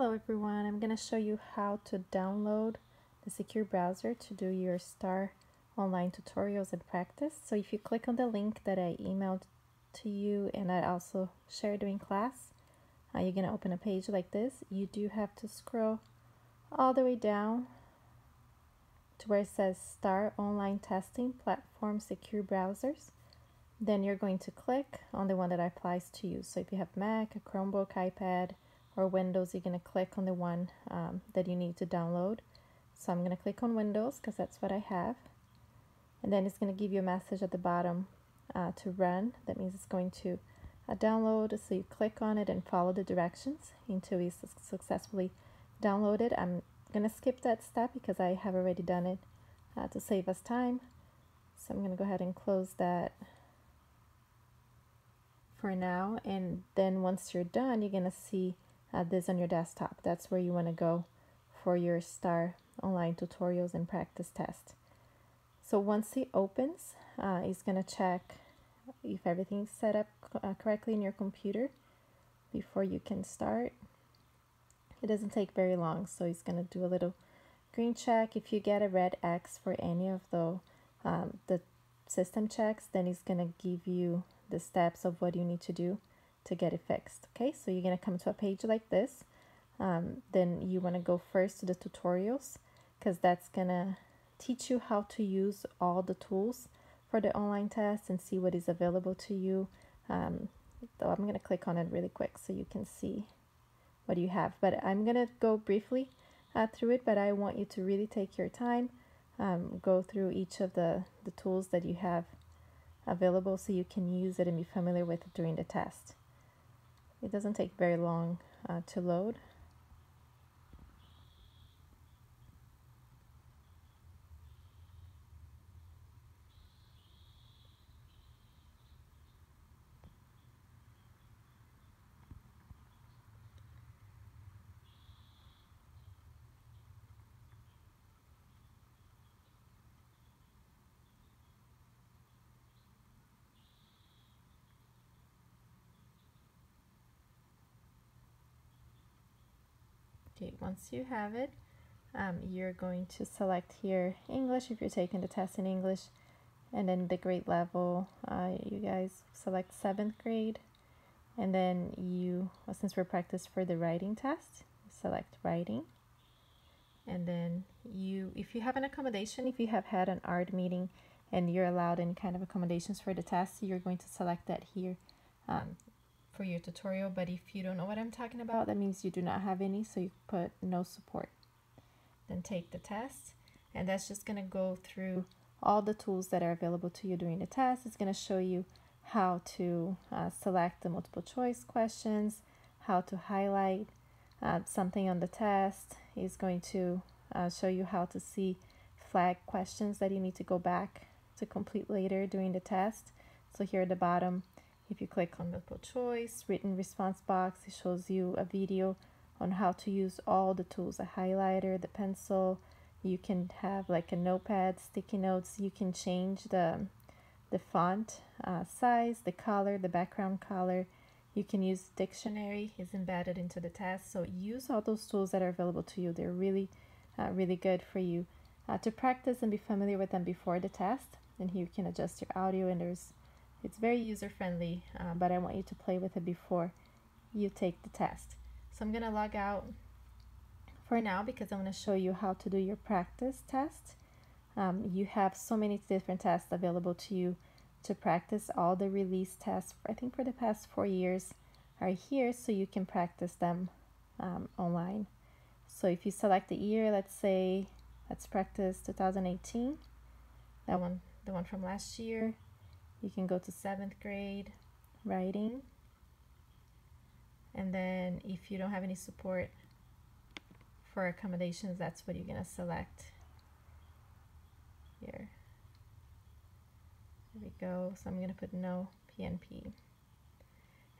Hello everyone, I'm going to show you how to download the secure browser to do your STAR online tutorials and practice. So if you click on the link that I emailed to you and I also shared during class, you're going to open a page like this. You do have to scroll all the way down to where it says STAR Online Testing Platform Secure Browsers. Then you're going to click on the one that applies to you. So if you have Mac, a Chromebook, iPad, or Windows, you're going to click on the one that you need to download. So I'm going to click on Windows because that's what I have. And then it's going to give you a message at the bottom to run. That means it's going to download. So you click on it and follow the directions until it's successfully downloaded. I'm going to skip that step because I have already done it to save us time. So I'm going to go ahead and close that for now. And then once you're done, you're going to see this on your desktop. That's where you want to go for your STAR online tutorials and practice test. So once it opens, it's going to check if everything's set up correctly in your computer before you can start. It doesn't take very long, so it's going to do a little green check. If you get a red X for any of the system checks, then it's going to give you the steps of what you need to do to get it fixed. Okay, so you're going to come to a page like this. Then you want to go first to the tutorials because that's going to teach you how to use all the tools for the online test and see what is available to you. Though I'm going to click on it really quick so you can see what you have. But I'm going to go briefly through it, but I want you to really take your time, go through each of the tools that you have available so you can use it and be familiar with it during the test. It doesn't take very long to load. Okay, once you have it, you're going to select here English if you're taking the test in English, and then the grade level, you guys select 7th grade, and then since we're practice for the writing test, select writing, and then if you have an accommodation, if you have had an art meeting and you're allowed any kind of accommodations for the test, you're going to select that here for your tutorial. But if you don't know what I'm talking about, that means you do not have any, so you put no support. Then take the test, and that's just going to go through all the tools that are available to you during the test. It's going to show you how to select the multiple choice questions, how to highlight something on the test. It's going to show you how to see flag questions that you need to go back to complete later during the test. So here at the bottom, if you click on multiple choice, written response box, it shows you a video on how to use all the tools, a highlighter, the pencil. You can have like a notepad, sticky notes. You can change the font size, the color, the background color. You can use dictionary, is embedded into the test. So use all those tools that are available to you. They're really, really good for you to practice and be familiar with them before the test. And here you can adjust your audio, and it's very user-friendly, but I want you to play with it before you take the test. So I'm going to log out for now because I'm going to show you how to do your practice test. You have so many different tests available to you to practice. All the release tests, I think for the past 4 years, are here so you can practice them online. So if you select the year, let's practice 2018, the one from last year. You can go to 7th grade writing, and then if you don't have any support for accommodations, that's what you're going to select here. There we go. So I'm going to put no PNP,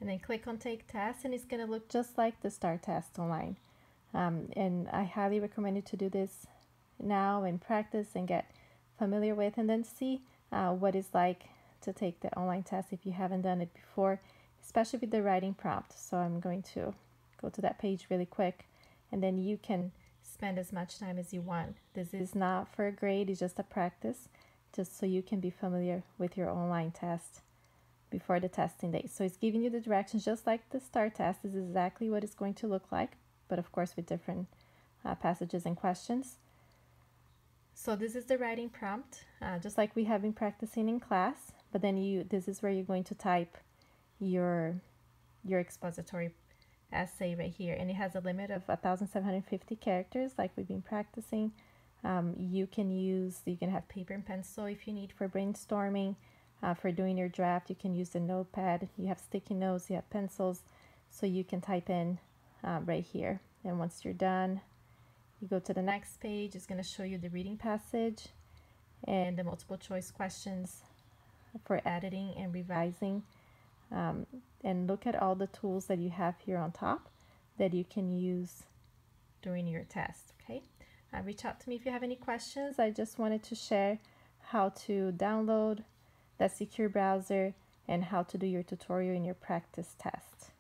and then click on take test, and it's going to look just like the STAR test online. And I highly recommend you to do this now and practice and get familiar with, and then see what it's like to take the online test if you haven't done it before, especially with the writing prompt. So I'm going to go to that page really quick and then you can spend as much time as you want. This is not for a grade, it's just a practice, just so you can be familiar with your online test before the testing day. So it's giving you the directions just like the STAR test. This is exactly what it's going to look like, but of course with different passages and questions. So this is the writing prompt, just like we have been practicing in class, but then this is where you're going to type your expository essay right here, and it has a limit of 1,750 characters like we've been practicing. You can have paper and pencil if you need for brainstorming. For doing your draft, you can use the notepad. You have sticky notes, you have pencils, so you can type in right here. And once you're done, you go to the next page. It's going to show you the reading passage and the multiple choice questions for editing and revising. And look at all the tools that you have here on top that you can use during your test, okay? Reach out to me if you have any questions. I just wanted to share how to download that secure browser and how to do your tutorial in your practice test.